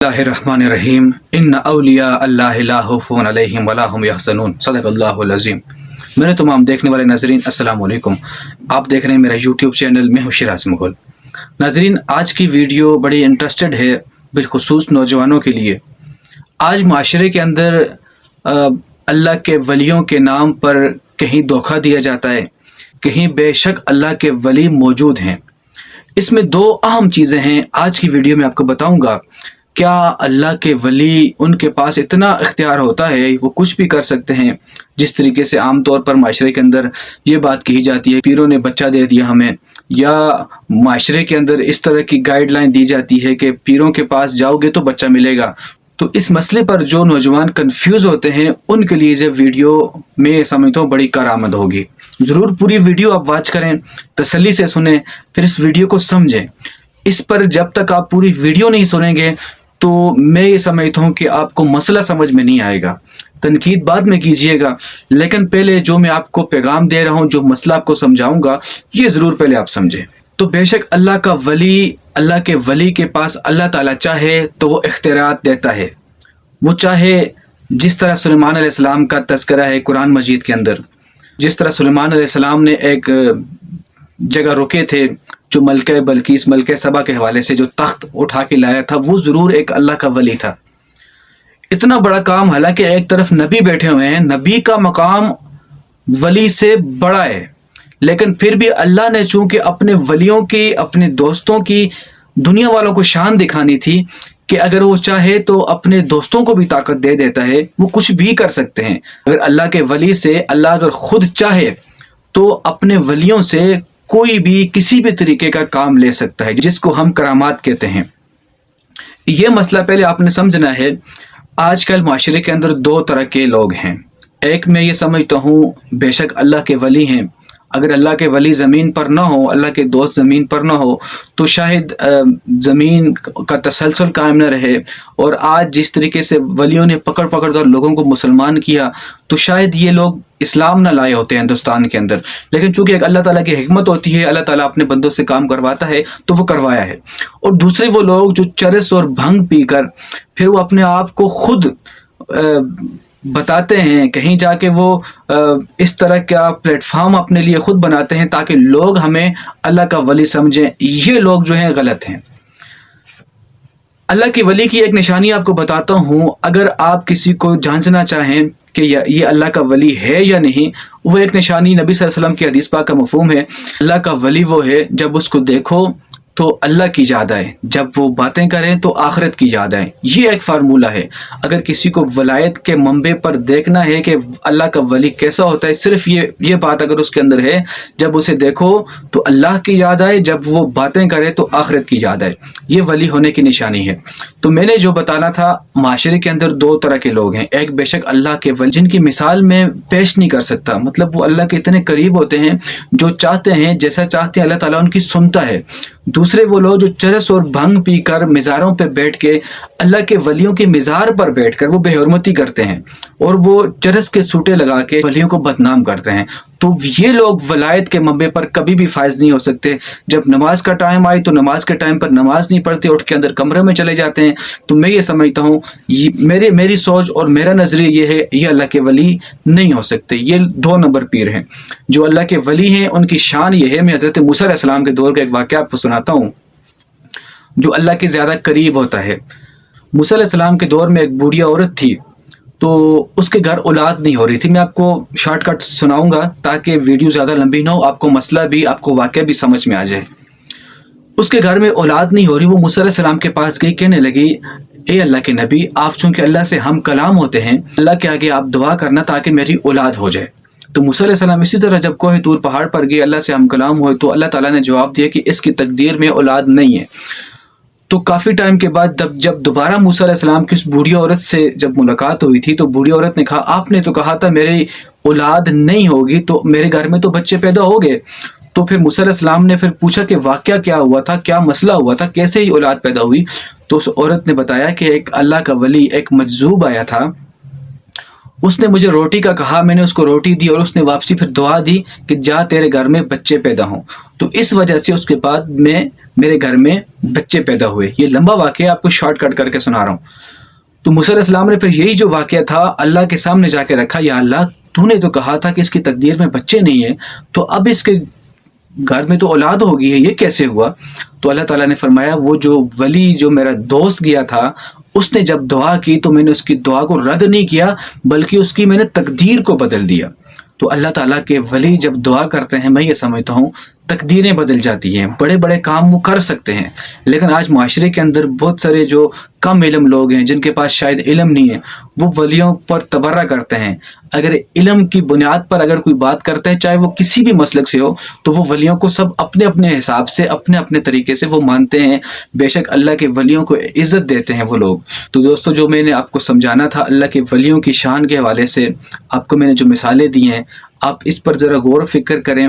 Bismillahirrahmanirrahim. Inna awliya Allah la khawfun alayhim wa la hum yahzanun. सदक़ल्लाहुल अज़ीम। मेरे तमाम देखने वाले नाज़रीन अस्सलाम वालेकुम। आप देख रहे हैं मेरा यूट्यूब चैनल, मैं हूँ शिराज मुग़ल। नाज़रीन, आज की वीडियो बड़ी इंटरेस्टेड है, बिलखुसूस नौजवानों के लिए। आज माशरे के अंदर अल्लाह के वलियों के नाम पर कहीं धोखा दिया जाता है, कहीं बेशक अल्लाह के वली मौजूद हैं। इसमें दो अहम चीज़ें हैं, आज की वीडियो में आपको बताऊंगा। क्या अल्लाह के वली, उनके पास इतना इख्तियार होता है, वो कुछ भी कर सकते हैं? जिस तरीके से आम तौर पर माशरे के अंदर ये बात कही जाती है, पीरों ने बच्चा दे दिया हमें, या माशरे के अंदर इस तरह की गाइडलाइन दी जाती है कि पीरों के पास जाओगे तो बच्चा मिलेगा। तो इस मसले पर जो नौजवान कंफ्यूज होते हैं, उनके लिए ये वीडियो मैं समझता हूँ बड़ी कारआमद होगी। ज़रूर पूरी वीडियो आप वॉच करें, तसल्ली से सुनें, फिर इस वीडियो को समझें। इस पर जब तक आप पूरी वीडियो नहीं सुनेंगे तो मैं ये समझता हूँ कि आपको मसला समझ में नहीं आएगा। तनकीद बाद में कीजिएगा, लेकिन पहले जो मैं आपको पैगाम दे रहा हूँ, जो मसला आपको समझाऊंगा, ये ज़रूर पहले आप समझें। तो बेशक अल्लाह का वली, अल्लाह के वली के पास अल्लाह ताला चाहे तो वो इख्तियारात देता है। वो चाहे जिस तरह सुलेमान अलैहिस्सलाम का तज़किरा है कुरान मजीद के अंदर, जिस तरह सुलेमान अलैहिस्सलाम ने एक जगह रुके थे, जो मलके बल्कीस, मलके सबा के हवाले से जो तख्त उठा के लाया था, वो ज़रूर एक अल्लाह का वली था। इतना बड़ा काम, हालांकि एक तरफ नबी बैठे हुए हैं, नबी का मकाम वली से बड़ा है, लेकिन फिर भी अल्लाह ने चूंकि अपने वलियों की, अपने दोस्तों की, दुनिया वालों को शान दिखानी थी कि अगर वो चाहे तो अपने दोस्तों को भी ताकत दे देता है, वो कुछ भी कर सकते हैं। अगर अल्लाह के वली से, अल्लाह अगर खुद चाहे तो अपने वलियों से कोई भी किसी भी तरीके का काम ले सकता है, जिसको हम करामात कहते हैं। ये मसला पहले आपने समझना है। आजकल माशरे के अंदर दो तरह के लोग हैं। एक मैं ये समझता हूँ बेशक अल्लाह के वली हैं। अगर अल्लाह के वली ज़मीन पर ना हो, अल्लाह के दोस्त ज़मीन पर ना हो, तो शायद ज़मीन का तसलसल कायम न रहे। और आज जिस तरीके से वलियों ने पकड़ पकड़ कर लोगों को मुसलमान किया, तो शायद ये लोग इस्लाम ना लाए होते हैं हिंदुस्तान के अंदर। लेकिन चूंकि एक अल्लाह ताला की हिकमत होती है, अल्लाह ताला अपने बंदों से काम करवाता है, तो वो करवाया है। और दूसरे वो लोग जो चरस और भंग पीकर फिर वो अपने आप को खुद बताते हैं, कहीं जाके वो इस तरह का प्लेटफॉर्म अपने लिए खुद बनाते हैं ताकि लोग हमें अल्लाह का वली समझें। ये लोग जो हैं गलत हैं। अल्लाह की वली की एक निशानी आपको बताता हूँ। अगर आप किसी को जांचना चाहें कि ये अल्लाह का वली है या नहीं, वो एक निशानी नबी सल्लल्लाहु अलैहि वसल्लम की हदीस पाक का मफ़हूम है। अल्लाह का वली वो है जब उसको देखो तो अल्लाह की याद आए, जब वो बातें करें तो आखिरत की याद आए। ये एक फार्मूला है। अगर किसी को वलायत के मंबे पर देखना है कि अल्लाह का वली कैसा होता है, सिर्फ ये बात अगर उसके अंदर है, जब उसे देखो तो अल्लाह की याद आए, जब वो बातें करे तो आखिरत की याद आए, ये वली होने की निशानी है। तो मैंने जो बताना था, माशरे के अंदर दो तरह के लोग हैं। एक बेशक अल्लाह के वली, जिनकी मिसाल में पेश नहीं कर सकता, मतलब वो अल्लाह के इतने करीब होते हैं, जो चाहते हैं, जैसा चाहते हैं अल्लाह ताला उनकी सुनता है। दूसरे वो लोग जो चरस और भंग पीकर मिज़ारों पर बैठ के, अल्लाह के वलियों की मिज़ार पर बैठकर वो बेहुरमती करते हैं और वो चरस के सूटे लगा के वलियों को बदनाम करते हैं। तो ये लोग वलायत के मंबे पर कभी भी फायज नहीं हो सकते। जब नमाज का टाइम आए तो नमाज के टाइम पर नमाज नहीं पढ़ते, उठ के अंदर कमरे में चले जाते हैं। तो मैं ये समझता हूँ, मेरी सोच और मेरा नजरिया ये है, ये अल्लाह के वली नहीं हो सकते। ये दो नंबर पीर हैं। जो अल्लाह के वली हैं, उनकी शान ये है। मैं हज़रत मूसा अलैहिस्सलाम के दौर का एक वाक़या आपको सुनाता हूँ, जो अल्लाह के ज़्यादा करीब होता है। मूसा अलैहिस्सलाम के दौर में एक बूढ़िया औरत थी, तो उसके घर औलाद नहीं हो रही थी। मैं आपको शॉर्टकट सुनाऊंगा ताकि वीडियो ज़्यादा लंबी ना हो, आपको मसला भी, आपको वाक़या भी समझ में आ जाए। उसके घर में औलाद नहीं हो रही। वो मूसा अलैहिस्सलाम के पास गई, कहने लगी, ए अल्लाह के नबी, आप चूँकि अल्लाह से हम कलाम होते हैं, अल्लाह के आगे आप दुआ करना ताकि मेरी औलाद हो जाए। तो मूसा अलैहिस्सलाम इसी तरह जब कोहे तूर पहाड़ पर गए, अल्लाह से हम कलाम हुए, तो अल्लाह ताला ने जवाब दिया कि इसकी तकदीर में औलाद नहीं है। तो काफ़ी टाइम के बाद जब दोबारा मूसा अलैहिस्सलाम की उस बूढ़ी औरत से जब मुलाकात हुई थी, तो बूढ़ी औरत ने कहा, आपने तो कहा था मेरी औलाद नहीं होगी, तो मेरे घर में तो बच्चे पैदा हो गए। तो फिर मूसा अलैहिस्सलाम ने फिर पूछा कि वाक़या क्या हुआ था, क्या मसला हुआ था, कैसे ही औलाद पैदा हुई। तो उस औरत ने बताया कि एक अल्लाह का वली, एक मजजूब आया था, उसने मुझे रोटी का कहा, मैंने उसको रोटी दी और उसने वापसी फिर दुआ दी कि जा तेरे घर में बच्चे पैदा हों। تو اس وجہ سے اس کے بعد میرے گھر میں بچے پیدا ہوئے. یہ لمبا واقعہ آپ کو شارٹ کٹ کر کے سنا رہا ہوں. تو موسیٰ علیہ السلام نے پھر یہی جو واقعہ تھا اللہ کے سامنے جا کے رکھا, یا اللہ تو نے تو کہا تھا کہ اس کی تقدیر میں بچے نہیں ہیں, تو اب اس کے گھر میں تو اولاد ہوگی ہے, یہ کیسے ہوا؟ تو اللہ تعالیٰ نے فرمایا وہ جو ولی جو میرا دوست گیا تھا اس نے جب دعا کی تو میں نے اس کی دعا کو رد نہیں کیا بلکہ اس کی میں نے تقدیر کو بدل دیا. تو اللہ تعالیٰ کے ولی جب دعا کرتے ہیں میں یہ سمجھتا ہوں تقدیریں بدل جاتی ہیں, بڑے بڑے کام وہ کر سکتے ہیں. لیکن آج معاشرے کے اندر بہت سارے جو کم علم لوگ ہیں جن کے پاس شاید علم نہیں ہے وہ ولیوں پر تبرہ کرتے ہیں. اگر علم کی بنیاد پر اگر کوئی بات کرتے ہیں چاہے وہ کسی بھی مسلک سے ہو تو وہ ولیوں کو سب اپنے اپنے حساب سے اپنے اپنے طریقے سے وہ مانتے ہیں. بے شک اللہ کے ولیوں کو عزت دیتے ہیں وہ لوگ. تو دوستو جو میں نے آپ کو سمجھانا تھا اللہ کے ولیوں کی شان کے حوالے سے آپ کو میں نے جو مثالیں دی ہیں آپ اس پر ذرا غور و فکر کریں.